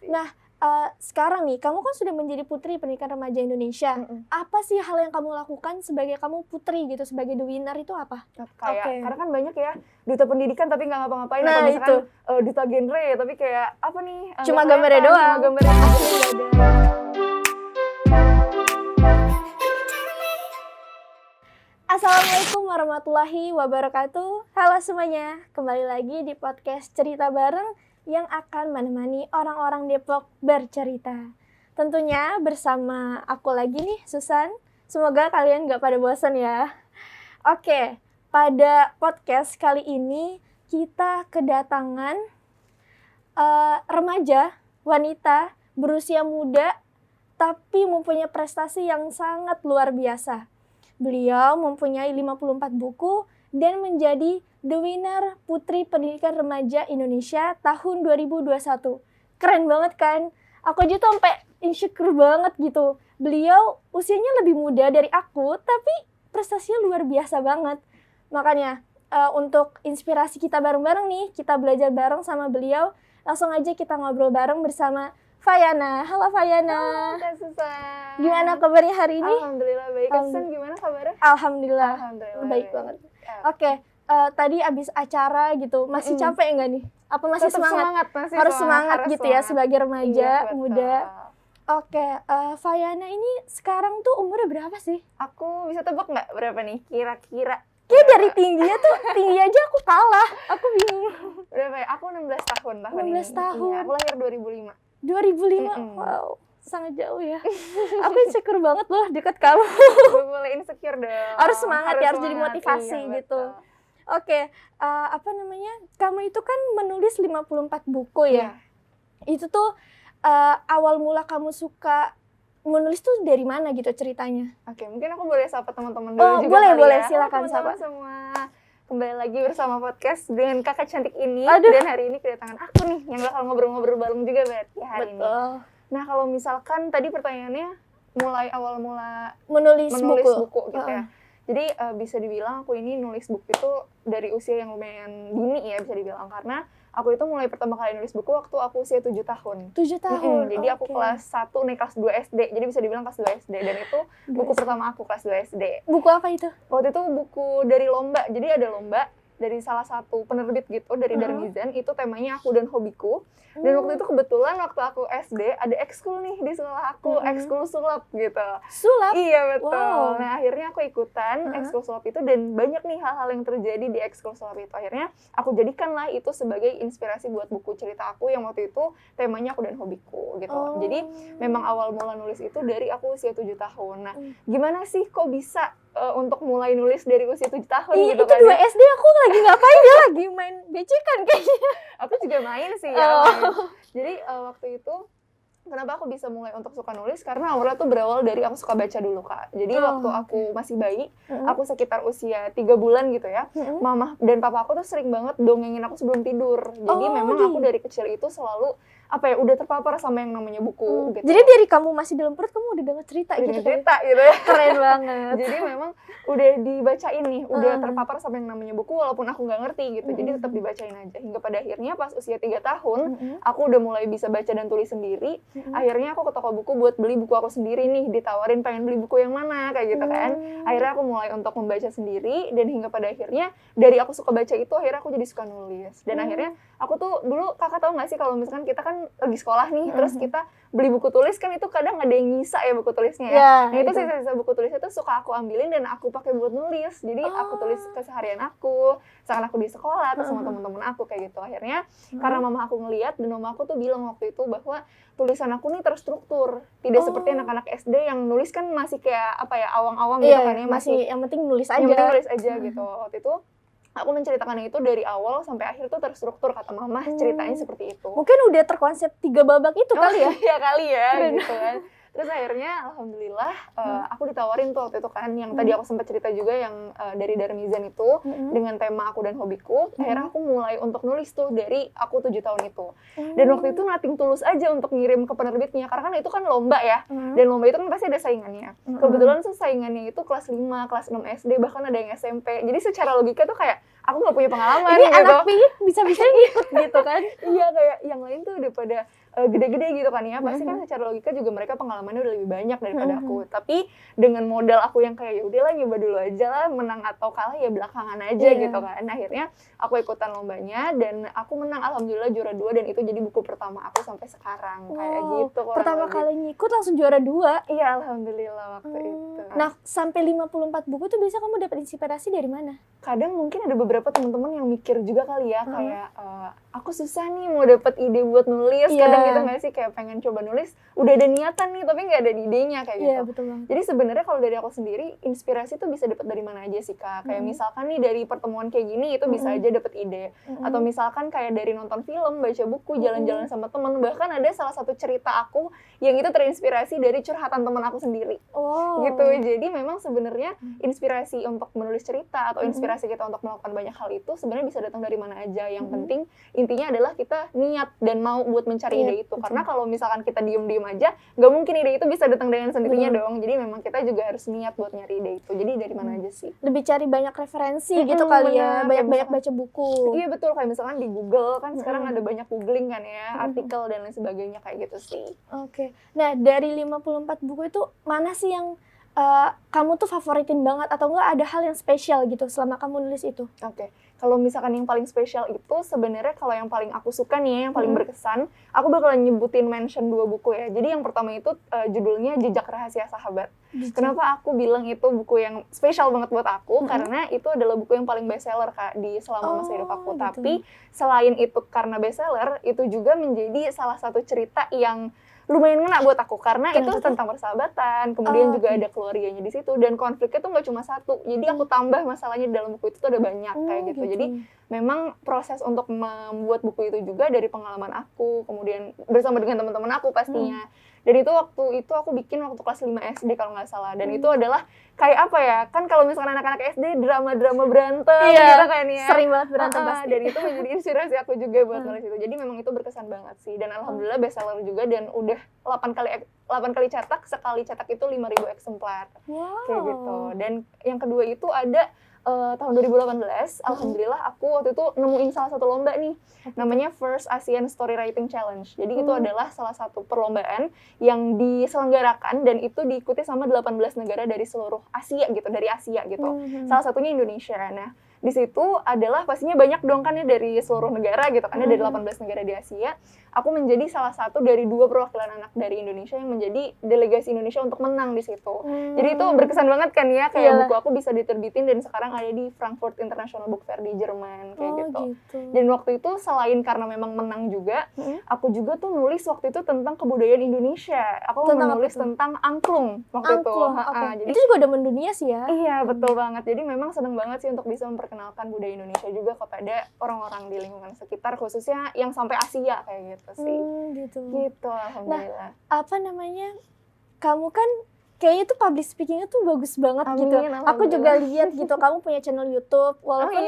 Nah, sekarang nih, kamu kan sudah menjadi Putri Pendidikan Remaja Indonesia. Apa sih hal yang kamu lakukan sebagai kamu putri gitu, sebagai the winner itu apa? Karena kan banyak ya duta pendidikan tapi nggak ngapa-ngapain. Nah, atau misalkan duta genre ya, tapi kayak apa nih? Cuma gambarnya doang. Cuma gambarnya doang. Assalamualaikum warahmatullahi wabarakatuh. Halo semuanya, kembali lagi di podcast Cerita Bareng yang akan menemani orang-orang Depok bercerita. Tentunya bersama aku lagi nih, Susan. Semoga kalian gak pada bosan ya. Oke, pada podcast kali ini kita kedatangan remaja, wanita, berusia muda, tapi mempunyai prestasi yang sangat luar biasa. Beliau mempunyai 54 buku dan menjadi the winner Putri Pendidikan Remaja Indonesia tahun 2021. Keren banget kan? Aku aja tuh sampai insecure banget gitu. Beliau usianya lebih muda dari aku, tapi prestasinya luar biasa banget. Makanya untuk inspirasi kita bareng-bareng nih, kita belajar bareng sama beliau. Langsung aja kita ngobrol bareng bersama Fayana. Halo Fayana. Halo Kak Susan. Gimana kabarnya hari ini? Alhamdulillah baik. Kak Susan gimana kabarnya? Alhamdulillah baik banget. Oke, tadi abis acara gitu, masih capek nggak nih? Apa masih semangat? Harus semangat gitu ya sebagai remaja muda. Oke, Fayana ini sekarang tuh umurnya berapa sih? Aku bisa tebak nggak berapa nih kira-kira? Kayak dari tingginya tuh, tinggi aja aku kalah. Aku bingung. Berapa ya? Aku 16 tahun ini. 16 tahun. Iya, aku lahir 2005. 2005? Wow, sangat jauh ya. Aku insecure banget loh deket kamu. Boleh insecure dong. Harus semangat ya, harus jadi motivasi iya, gitu. Oke, kamu itu kan menulis 54 buku ya? Itu tuh awal mula kamu suka menulis tuh dari mana gitu ceritanya? Oke, mungkin aku boleh sapa teman-teman dulu juga. Boleh, ya. silakan teman-teman sapa. Semua kembali lagi bersama podcast dengan kakak cantik ini. Aduh. Dan hari ini kedatangan aku nih yang bakal ngobrol-ngobrol bareng juga berarti hari ini. Nah, kalau misalkan tadi pertanyaannya mulai awal mula menulis buku gitu ya. Jadi bisa dibilang aku ini nulis buku itu dari usia yang lumayan dini ya bisa dibilang, karena aku itu mulai pertama kali nulis buku waktu aku usia 7 tahun. 7 tahun. Jadi aku kelas 1 naik kelas 2 SD. Jadi bisa dibilang kelas 2 SD, dan itu buku pertama aku kelas 2 SD. Buku apa itu? Waktu itu buku dari lomba. Jadi ada lomba dari salah satu penerbit gitu, dari Darmizan, itu temanya aku dan hobiku. Dan waktu itu kebetulan waktu aku SD ada ekskul nih di sekolah aku, ekskul sulap gitu. Sulap? Iya betul. Wow. Nah akhirnya aku ikutan ekskul sulap itu, dan banyak nih hal-hal yang terjadi di ekskul sulap itu. Akhirnya aku jadikanlah itu sebagai inspirasi buat buku cerita aku yang waktu itu temanya aku dan hobiku gitu. Jadi memang awal mula nulis itu dari aku usia 7 tahun. Nah gimana sih kok bisa untuk mulai nulis dari usia 7 tahun gitu itu kan? 2 SD aku lagi ngapain ya? Lagi main becekan kayaknya. Aku juga main sih ya. Jadi waktu itu kenapa aku bisa mulai untuk suka nulis, karena awalnya tuh berawal dari aku suka baca dulu Kak. Jadi waktu aku masih bayi, aku sekitar usia 3 bulan gitu ya, mama dan papa aku tuh sering banget dongengin aku sebelum tidur. Jadi memang aku dari kecil itu selalu udah terpapar sama yang namanya buku gitu. Jadi dari kamu masih dalam perut kamu udah dengar cerita gitu ya. Keren banget. Jadi memang udah dibacain nih, udah terpapar sama yang namanya buku walaupun aku nggak ngerti gitu. Jadi tetap dibacain aja hingga pada akhirnya pas usia 3 tahun aku udah mulai bisa baca dan tulis sendiri. Akhirnya aku ke toko buku buat beli buku aku sendiri nih, ditawarin pengen beli buku yang mana kayak gitu kan. Akhirnya aku mulai untuk membaca sendiri, dan hingga pada akhirnya dari aku suka baca itu akhirnya aku jadi suka nulis. Dan akhirnya aku tuh dulu, kakak tahu nggak sih kalau misalkan kita kan lagi sekolah nih, terus kita beli buku tulis kan, itu kadang ada yang nyisa ya buku tulisnya ya. Nah itu sisa-sisa buku tulisnya tuh suka aku ambilin dan aku pakai buat nulis. Jadi aku tulis keseharian aku saat aku di sekolah atau sama teman-teman aku kayak gitu. Akhirnya karena mama aku ngeliat, dan mama aku tuh bilang waktu itu bahwa tulisan aku nih terstruktur, tidak seperti anak-anak SD yang nulis kan masih kayak awang-awang gitu kan ya, masih yang penting nulis aja. Yang penting nulis aja gitu. Waktu itu aku menceritakan itu dari awal sampai akhir tuh terstruktur, kata mama ceritanya seperti itu. Mungkin udah terkonsep 3 babak itu kali ya? Iya kali ya gitu kan. Terus akhirnya alhamdulillah aku ditawarin tuh waktu itu kan, yang tadi aku sempat cerita juga yang dari Darmizan itu dengan tema aku dan hobiku. Akhirnya aku mulai untuk nulis tuh dari aku 7 tahun itu. Dan waktu itu nothing tulus aja untuk ngirim ke penerbitnya, karena kan itu kan lomba ya. Dan lomba itu kan pasti ada saingannya. Kebetulan tuh saingannya itu kelas 5, kelas 6 SD, bahkan ada yang SMP. Jadi secara logika tuh kayak aku nggak punya pengalaman ini gitu. Anak pingin bisa-bisa ngikut gitu kan. Iya, kayak yang lain tuh udah pada gede-gede gitu kan ya, pasti kan secara logika juga mereka pengalamannya udah lebih banyak daripada aku. Tapi dengan modal aku yang kayak ya udahlah nyoba dulu aja lah, menang atau kalah ya belakangan aja gitu kan. Akhirnya aku ikutan lombanya dan aku menang, alhamdulillah juara 2, dan itu jadi buku pertama aku sampai sekarang kayak gitu. Pertama kali ngikut langsung juara 2? Iya, alhamdulillah waktu itu. Nah, sampai 54 buku tuh biasa kamu dapat inspirasi dari mana? Kadang mungkin ada beberapa teman-teman yang mikir juga kali ya, kayak aku susah nih mau dapat ide buat nulis. Kadang gitu nggak sih, kayak pengen coba nulis, udah ada niatan nih tapi nggak ada idenya kayak gitu. Betul banget. Jadi sebenarnya kalau dari aku sendiri, inspirasi tuh bisa dapat dari mana aja sih Kak. Kayak misalkan nih dari pertemuan kayak gini itu bisa aja dapat ide. Atau misalkan kayak dari nonton film, baca buku, jalan-jalan sama teman. Bahkan ada salah satu cerita aku yang itu terinspirasi dari curhatan teman aku sendiri. Gitu. Jadi memang sebenarnya inspirasi untuk menulis cerita atau inspirasi kita untuk melakukan banyak hal itu sebenarnya bisa datang dari mana aja. Yang penting intinya adalah kita niat dan mau buat mencari ide itu. Karena kalau misalkan kita diem-diem aja, nggak mungkin ide itu bisa datang dengan sendirinya dong. Jadi memang kita juga harus niat buat nyari ide itu. Jadi dari mana aja sih? Lebih cari banyak referensi gitu kali ya, banyak-banyak baca buku. Iya betul, kayak misalkan di Google kan sekarang ada banyak googling kan ya, artikel dan lain sebagainya kayak gitu sih. Oke. Nah, dari 54 buku itu mana sih yang kamu tuh favoritin banget, atau enggak ada hal yang spesial gitu selama kamu nulis itu? Oke. Kalau misalkan yang paling spesial itu sebenarnya kalau yang paling aku suka nih, yang paling berkesan, aku bakalan nyebutin mention 2 buku ya. Jadi yang pertama itu judulnya Jejak Rahasia Sahabat. Kenapa aku bilang itu buku yang spesial banget buat aku? Karena itu adalah buku yang paling bestseller Kak di selama masa hidup aku. Tapi selain itu karena bestseller, itu juga menjadi salah satu cerita yang lumayan ngena buat aku karena itu tentang persahabatan, kemudian juga ada keluarganya di situ, dan konfliknya tuh nggak cuma satu. Jadi aku tambah masalahnya di dalam buku itu tuh ada banyak kayak gitu. Jadi memang proses untuk membuat buku itu juga dari pengalaman aku, kemudian bersama dengan teman-teman aku pastinya. Dan itu waktu itu aku bikin waktu kelas 5 SD kalau nggak salah. Dan itu adalah kayak apa ya, kan kalau misalkan anak-anak SD drama-drama berantem gitu kan ya. Sering banget berantem pasti. Dan itu menjadi inspirasi aku juga buat nulis itu. Jadi memang itu berkesan banget sih. Dan alhamdulillah bestseller juga, dan udah 8 kali cetak, sekali cetak itu 5.000 eksemplar. Kayak gitu. Dan yang kedua itu ada tahun 2018, alhamdulillah aku waktu itu nemuin salah satu lomba nih, namanya First Asian Story Writing Challenge. Jadi itu adalah salah satu perlombaan yang diselenggarakan dan itu diikuti sama 18 negara dari seluruh Asia gitu, dari Asia gitu. Salah satunya Indonesia. Nah, di situ adalah pastinya banyak dong kan ya dari seluruh negara gitu kan, dari 18 negara di Asia. Aku menjadi salah satu dari 2 perwakilan anak dari Indonesia yang menjadi delegasi Indonesia untuk menang di situ. Jadi itu berkesan banget kan ya, kayak buku aku bisa diterbitin dan sekarang ada di Frankfurt International Book Fair di Jerman kayak gitu. Dan waktu itu selain karena memang menang juga, aku juga tuh nulis waktu itu tentang kebudayaan Indonesia. Aku menulis tentang angklung waktu itu. Jadi itu juga udah mendunia sih ya. Iya, betul banget. Jadi memang seneng banget sih untuk bisa memperkenalkan budaya Indonesia juga kepada orang-orang di lingkungan sekitar, khususnya yang sampai Asia kayak gitu sih. Gitu, alhamdulillah. Nah, apa namanya, kamu kan kayaknya tuh public speaking-nya tuh bagus banget gitu. Aku juga lihat gitu, kamu punya channel YouTube, walaupun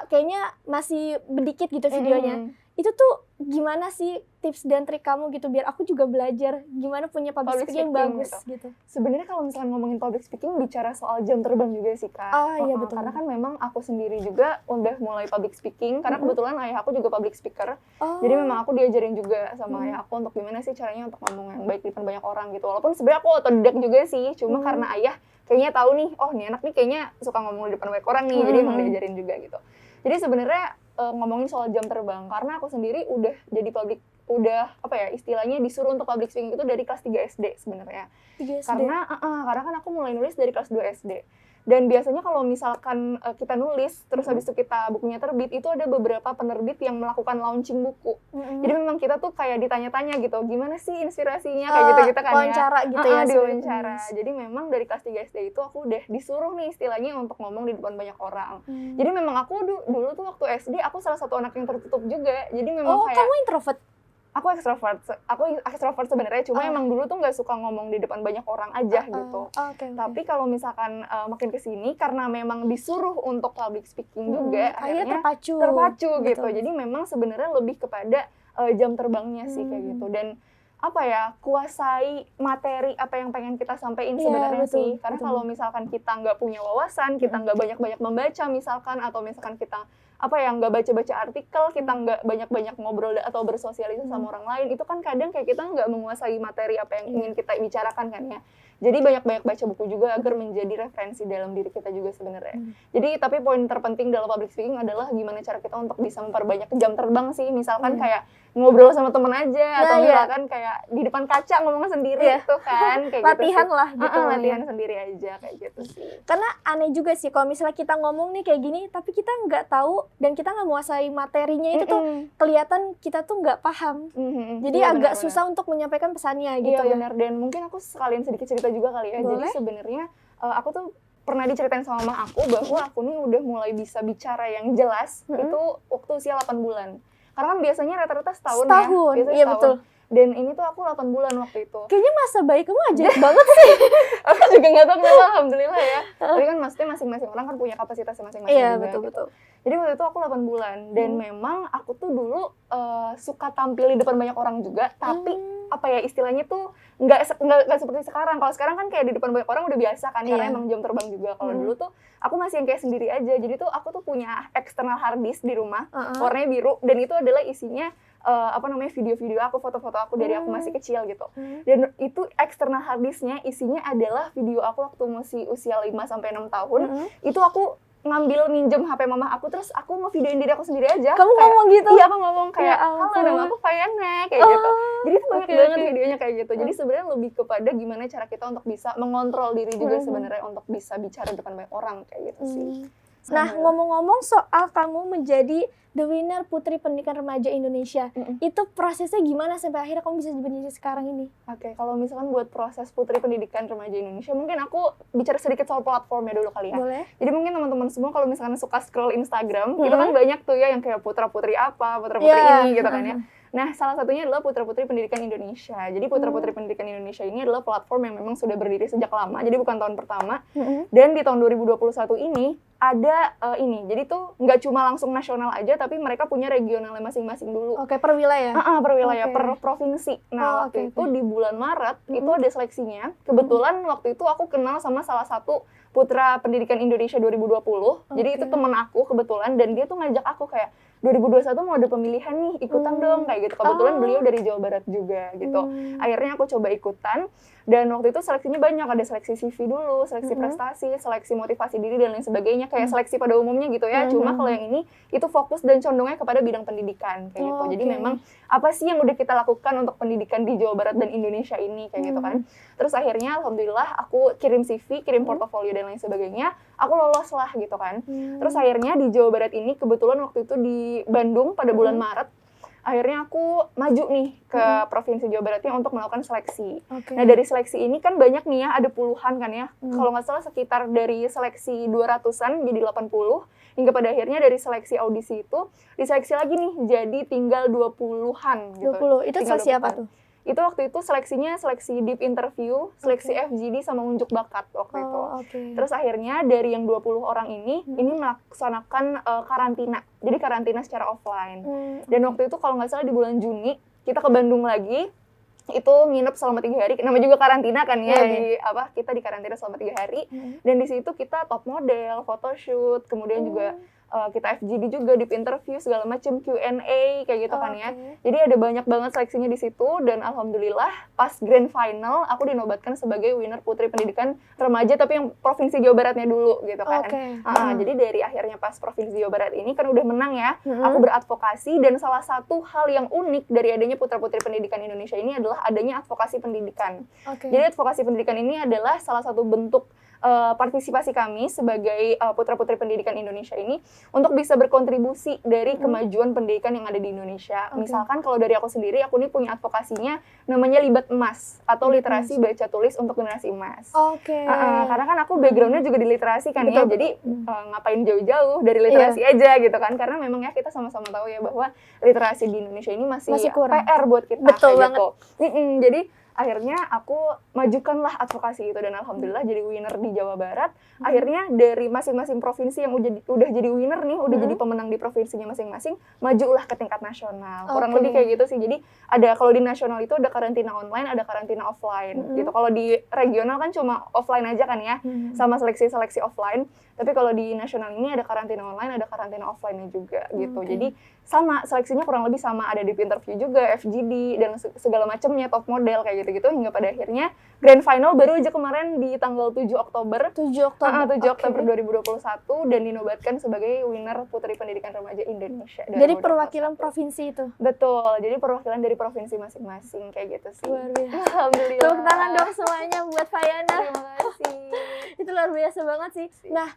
kayaknya masih sedikit gitu videonya. Itu tuh gimana sih tips dan trik kamu gitu biar aku juga belajar gimana punya public speaking yang bagus gitu. Sebenarnya kalau misalnya ngomongin public speaking, bicara soal jam terbang juga sih Kak. Iya betul. Karena kan memang aku sendiri juga udah mulai public speaking karena kebetulan ayah aku juga public speaker. Jadi memang aku diajarin juga sama ayah aku untuk gimana sih caranya untuk ngomong yang baik di depan banyak orang gitu. Walaupun sebenarnya aku otodidak juga sih, cuma karena ayah kayaknya tahu nih, oh nih anak nih kayaknya suka ngomong di depan banyak orang nih, jadi emang diajarin juga gitu. Jadi sebenarnya ngomongin soal jam terbang, karena aku sendiri udah jadi istilahnya disuruh untuk public speaking itu dari kelas 3 SD sebenarnya. Karena kan aku mulai nulis dari kelas 2 SD. Dan biasanya kalau misalkan kita nulis, terus habis itu bukunya terbit, itu ada beberapa penerbit yang melakukan launching buku. Jadi memang kita tuh kayak ditanya-tanya gitu, gimana sih inspirasinya, kayak gitu-gitu kan wawancara ya. gitu ya. Diwawancara. Jadi memang dari kelas 3 SD itu aku udah disuruh nih istilahnya untuk ngomong di depan banyak orang. Jadi memang aku dulu tuh waktu SD, aku salah satu anak yang tertutup juga. Jadi memang kayak... kamu introvert? Aku ekstrovert sebenarnya, cuma emang dulu tuh nggak suka ngomong di depan banyak orang aja gitu. Tapi kalau misalkan makin kesini, karena memang disuruh untuk public speaking juga, akhirnya terpacu gitu. Jadi memang sebenarnya lebih kepada jam terbangnya sih kayak gitu. Dan kuasai materi apa yang pengen kita sampaikan sebenarnya sih. Karena kalau misalkan kita nggak punya wawasan, kita nggak banyak-banyak membaca misalkan, atau misalkan kita nggak baca-baca artikel, kita nggak banyak-banyak ngobrol atau bersosialisasi sama orang lain, itu kan kadang kayak kita nggak menguasai materi apa yang ingin kita bicarakan kan ya. Jadi banyak-banyak baca buku juga agar menjadi referensi dalam diri kita juga sebenarnya. Jadi tapi poin terpenting dalam public speaking adalah gimana cara kita untuk bisa memperbanyak jam terbang sih. Misalkan kayak ngobrol sama temen aja, atau misalkan kayak di depan kaca ngomong sendiri gitu kan. Kayak latihan gitu lah gitu. Latihan sendiri aja kayak gitu sih. Karena aneh juga sih kalau misalnya kita ngomong nih kayak gini, tapi kita nggak tahu dan kita nggak menguasai materinya itu tuh kelihatan kita tuh nggak paham. Jadi agak susah untuk menyampaikan pesannya gitu ya. Benar, dan mungkin aku sekalian sedikit cerita juga kali ya. Boleh? Jadi sebenarnya aku tuh pernah diceritain sama mama aku bahwa aku nih udah mulai bisa bicara yang jelas itu waktu usia 8 bulan. Karena kan biasanya rata-rata setahun ya. Biasanya iya setahun. betul. Dan ini tuh aku 8 bulan waktu itu. Kayaknya masa bayi kamu ajaib banget sih. Aku juga nggak tahu kenapa, alhamdulillah ya. Tapi kan maksudnya masing-masing orang kan punya kapasitas masing-masing Iya, juga. betul. Jadi waktu itu aku 8 bulan dan memang aku tuh dulu suka tampil di depan banyak orang juga, tapi apa ya istilahnya tuh nggak seperti sekarang. Kalau sekarang kan kayak di depan banyak orang udah biasa kan, karena emang jam terbang juga. Kalau dulu tuh aku masih yang kayak sendiri aja. Jadi tuh aku tuh punya external hard disk di rumah, warnanya biru, dan itu adalah isinya video-video aku, foto-foto aku dari aku masih kecil gitu. Dan itu eksternal hard disknya isinya adalah video aku waktu masih usia 5-6 tahun. Itu aku ngambil minjem HP mama aku, terus aku mau videoin diri aku sendiri aja. Kamu kayak, ngomong gitu? Iya, aku ngomong kayak, halo nama aku Fayana, kayak gitu. Jadi itu banyak banget videonya kayak gitu. Jadi sebenarnya lebih kepada gimana cara kita untuk bisa mengontrol diri juga sebenarnya untuk bisa bicara depan banyak orang kayak gitu sih. Nah, ngomong-ngomong soal kamu menjadi The Winner Putri Pendidikan Remaja Indonesia, itu prosesnya gimana sampai akhirnya kamu bisa berdiri sekarang ini? Oke, kalau misalkan buat proses Putri Pendidikan Remaja Indonesia, mungkin aku bicara sedikit soal platformnya dulu kali ya. Boleh. Jadi mungkin teman-teman semua kalau misalkan suka scroll Instagram, itu kan banyak tuh ya yang kayak putra-putri apa, putra-putri ini gitu kan ya. Nah, salah satunya adalah Putra-Putri Pendidikan Indonesia. Jadi Putra-Putri Pendidikan Indonesia ini adalah platform yang memang sudah berdiri sejak lama, jadi bukan tahun pertama. Dan di tahun 2021 ini ada ini, jadi tuh nggak cuma langsung nasional aja, tapi mereka punya regionalnya masing-masing dulu. Oke, per wilayah? Per wilayah, per provinsi. Nah, waktu itu di bulan Maret, itu ada seleksinya. Kebetulan waktu itu aku kenal sama salah satu Putra Pendidikan Indonesia 2020. Jadi itu temen aku kebetulan, dan dia tuh ngajak aku kayak, 2021 mau ada pemilihan nih, ikutan dong, kayak gitu. Kebetulan beliau dari Jawa Barat juga, gitu. Akhirnya aku coba ikutan, dan waktu itu seleksinya banyak, ada seleksi CV dulu, seleksi prestasi, seleksi motivasi diri, dan lain sebagainya, kayak seleksi pada umumnya gitu ya. Cuma kalau yang ini, itu fokus dan condongnya kepada bidang pendidikan, kayak gitu. Jadi memang, apa sih yang udah kita lakukan untuk pendidikan di Jawa Barat dan Indonesia ini, kayak gitu kan. Terus akhirnya, alhamdulillah, aku kirim CV, kirim portofolio, dan lain sebagainya, aku lolos lah, gitu kan. Terus akhirnya di Jawa Barat ini, kebetulan waktu itu di Bandung pada bulan Maret, akhirnya aku maju nih ke Provinsi Jawa Baratnya untuk melakukan seleksi. Nah, dari seleksi ini kan banyak nih ya, ada puluhan kan ya. Kalau nggak salah sekitar dari seleksi 200-an jadi 80, hingga pada akhirnya dari seleksi audisi itu, diseleksi lagi nih, jadi tinggal 20-an gitu. 20, itu seleksi apa tuh? Itu waktu itu seleksinya seleksi deep interview, seleksi FGD sama unjuk bakat waktu itu. Terus akhirnya dari yang 20 orang ini melaksanakan karantina. Jadi karantina secara offline. Dan waktu itu kalau nggak salah di bulan Juni, kita ke Bandung lagi, itu nginep selama 3 hari. Namanya juga karantina kan ya, kita di karantina selama 3 hari. Dan di situ kita top model, photoshoot, kemudian juga kita FGD juga, deep interview, segala macam, Q&A, kayak gitu kan ya. Jadi ada banyak banget seleksinya di situ, dan alhamdulillah pas grand final, aku dinobatkan sebagai winner Putri Pendidikan Remaja, tapi yang Provinsi Jawa Baratnya dulu, gitu kan. Jadi dari akhirnya pas Provinsi Jawa Barat ini, kan udah menang ya, aku beradvokasi, dan salah satu hal yang unik dari adanya Putra-Putri Pendidikan Indonesia ini adalah adanya advokasi pendidikan. Jadi advokasi pendidikan ini adalah salah satu bentuk partisipasi kami sebagai Putra-Putri Pendidikan Indonesia ini untuk bisa berkontribusi dari kemajuan pendidikan yang ada di Indonesia. Misalkan kalau dari aku sendiri, aku ini punya advokasinya namanya Libat Emas atau literasi baca tulis untuk generasi emas. Karena kan aku backgroundnya juga di literasi kan ya, jadi ngapain jauh-jauh dari literasi aja gitu kan, karena memang ya kita sama-sama tahu ya bahwa literasi di Indonesia ini masih kurang. PR buat kita. Betul banget. Jadi akhirnya aku majukanlah advokasi itu dan alhamdulillah jadi winner di Jawa Barat. Akhirnya dari masing-masing provinsi yang udah jadi winner nih, udah jadi pemenang di provinsinya masing-masing, majulah ke tingkat nasional. Kurang lebih kayak gitu sih. Jadi ada, kalau di nasional itu ada karantina online, ada karantina offline gitu. Kalau di regional kan cuma offline aja kan ya, sama seleksi-seleksi offline. Tapi kalau di nasional ini ada karantina online, ada karantina offline-nya juga gitu. Jadi sama, seleksinya kurang lebih sama, ada di interview juga, FGD, dan segala macamnya, top model kayak gitu-gitu, hingga pada akhirnya grand final baru aja kemarin di tanggal 7 Oktober 2021 dan dinobatkan sebagai winner Putri Pendidikan Remaja Indonesia. Jadi perwakilan provinsi itu? Betul, jadi perwakilan dari provinsi masing-masing kayak gitu sih. Luar biasa. Alhamdulillah. Tepuk tangan dong semuanya buat Fayana. Terima kasih. Itu luar biasa banget sih. Nah,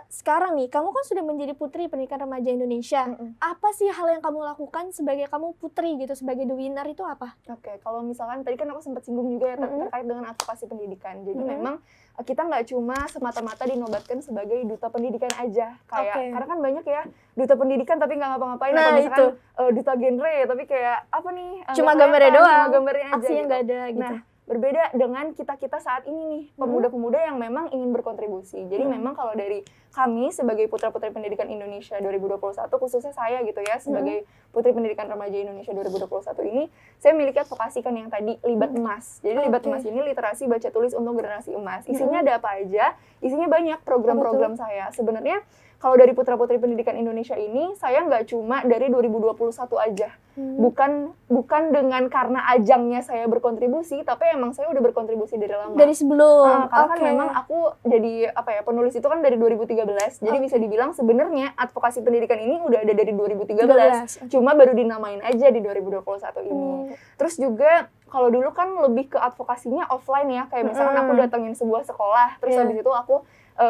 sekarang nih, kamu kan sudah menjadi Putri Pendidikan Remaja Indonesia. Apa sih hal yang kamu lakukan sebagai kamu putri gitu, sebagai the winner itu apa? Oke, kalau misalkan tadi kan aku sempat singgung juga ya terkait dengan advokasi pendidikan. Jadi memang kita nggak cuma semata-mata dinobatkan sebagai duta pendidikan aja. Karena kan banyak ya duta pendidikan tapi nggak ngapa-ngapain. Atau misalkan duta genre tapi kayak apa nih? Cuma gambarnya doang, cuma gambarnya aja. Aksinya nggak ada gitu. Nah, berbeda dengan kita-kita saat ini nih, pemuda-pemuda yang memang ingin berkontribusi. Jadi memang kalau dari kami sebagai Putra-Putri Pendidikan Indonesia 2021, khususnya saya gitu ya, sebagai Putri Pendidikan Remaja Indonesia 2021 ini, saya memiliki advokasi kan yang tadi Libat Emas. Jadi Libat Emas ini literasi baca tulis untuk generasi emas. Isinya ada apa aja? Isinya banyak program-program saya. Sebenarnya kalau dari Putra-Putri Pendidikan Indonesia ini, saya nggak cuma dari 2021 aja. Bukan dengan karena ajangnya saya berkontribusi, tapi emang saya udah berkontribusi dari lama. Dari sebelum. Karena kan memang aku jadi penulis itu kan dari 2013. Jadi bisa dibilang sebenarnya advokasi pendidikan ini udah ada dari 2013. Cuma baru dinamain aja di 2021 ini. Terus juga kalau dulu kan lebih ke advokasinya offline ya, kayak misalkan aku datengin sebuah sekolah, terus habis itu aku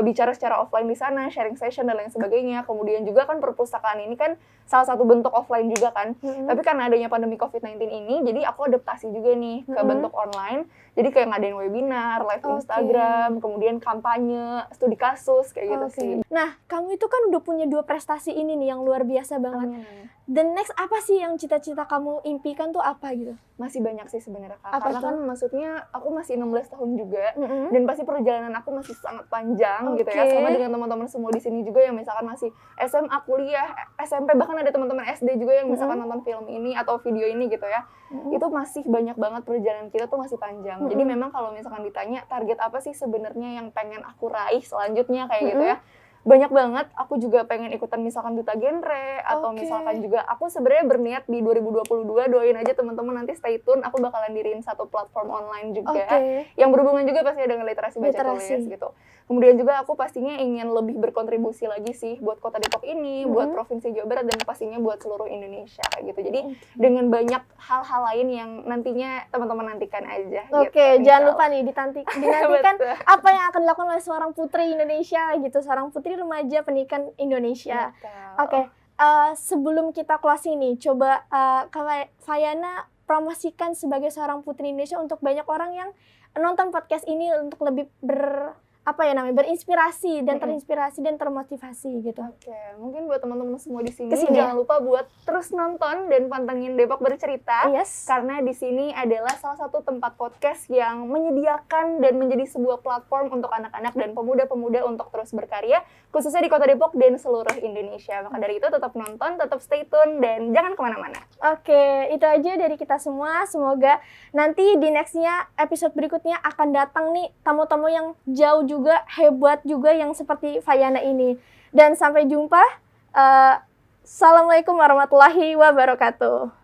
bicara secara offline di sana, sharing session dan lain sebagainya. Kemudian juga kan perpustakaan ini kan salah satu bentuk offline juga kan. Tapi karena adanya pandemi COVID-19 ini, jadi aku adaptasi juga nih ke bentuk online. Jadi kayak ngadain webinar, live Instagram, kemudian kampanye, studi kasus, kayak gitu sih. Nah, kamu itu kan udah punya 2 prestasi ini nih yang luar biasa banget. The next apa sih yang cita-cita kamu impikan tuh apa gitu? Masih banyak sih sebenarnya Kak. Karena kan maksudnya aku masih 16 tahun juga dan pasti perjalanan aku masih sangat panjang gitu ya. Sama dengan teman-teman semua di sini juga yang misalkan masih SMA, kuliah, SMP, bahkan ada teman-teman SD juga yang misalkan nonton film ini atau video ini gitu ya. Itu masih banyak banget perjalanan kita tuh masih panjang. Jadi memang kalau misalkan ditanya target apa sih sebenarnya yang pengen aku raih selanjutnya kayak gitu ya. Banyak banget, aku juga pengen ikutan misalkan duta genre atau misalkan juga aku sebenarnya berniat di 2022, doain aja teman-teman nanti stay tune, aku bakalan diriin satu platform online juga yang berhubungan juga pasti dengan literasi baca tulis gitu. Kemudian juga aku pastinya ingin lebih berkontribusi lagi sih buat Kota Depok ini, buat Provinsi Jawa Barat dan pastinya buat seluruh Indonesia kayak gitu. Jadi dengan banyak hal-hal lain yang nantinya teman-teman nantikan aja. Jangan lupa nih dinantikan apa yang akan dilakukan oleh seorang putri Indonesia gitu, seorang putri remaja pendidikan Indonesia. Sebelum kita closing nih, coba Fayana promosikan sebagai seorang putri Indonesia untuk banyak orang yang nonton podcast ini untuk lebih berinspirasi dan terinspirasi dan termotivasi gitu. Mungkin buat teman-teman semua di sini jangan lupa buat terus nonton dan pantengin Depok Bercerita. Karena di sini adalah salah satu tempat podcast yang menyediakan dan menjadi sebuah platform untuk anak-anak dan pemuda-pemuda untuk terus berkarya, khususnya di Kota Depok dan seluruh Indonesia. Maka dari itu tetap nonton, tetap stay tune dan jangan kemana-mana. Itu aja dari kita semua. Semoga nanti di nextnya episode berikutnya akan datang nih tamu-tamu yang jauh juga, hebat juga yang seperti Fayana ini. Dan sampai jumpa. Assalamualaikum warahmatullahi wabarakatuh.